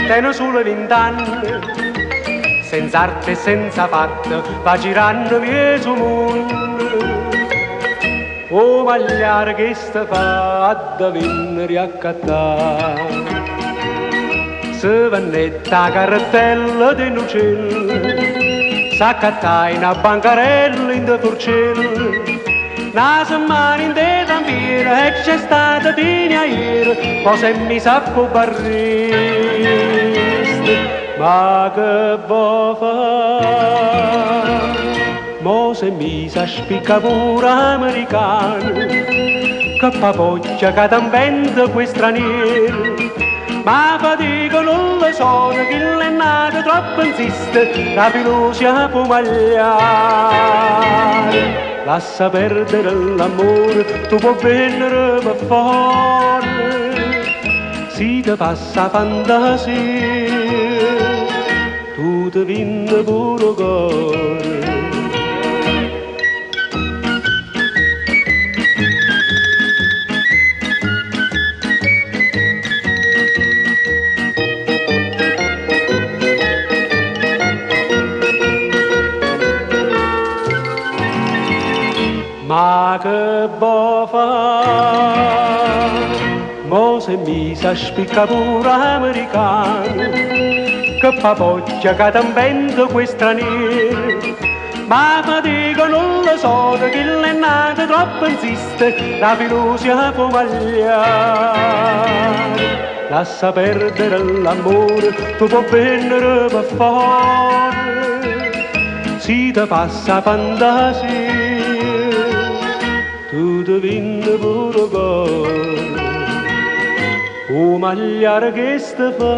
Teno solo 20 anni, senza arte e senza fatto, va girando via sul mondo. Oh, magliare che sta fa a venire a cattare. Se vannetta cartella dell'uccello, s'accatta in una bancarella in de porcello. Una settimana in te tampiera e c'è stata fino a ieri, poi se mi sappo barriste. Ma che vuoi fare? Mo se mi sa spicca pure americano, che papocchia che t'inventa quei stranieri. Ma fatica non lo so, che l'è nato troppo insiste, la fiducia può magliare. Lascia perdere l'amore, tu puoi venire per fuori, si ti passa fantasia, tu ti vinni pure cuore. Ma che vuoi fare? Mo se mi sa spicca pure americano, che papocchia che t'inventa quei stranieri. Ma fatica non lo so, che l'è nato troppo insiste, la fiducia può magliare. Lascia perdere l'amore, tu puoi venire per fuori, si ti passa fantasia, tu ti vinni pure cuore. O magliare che sta fa?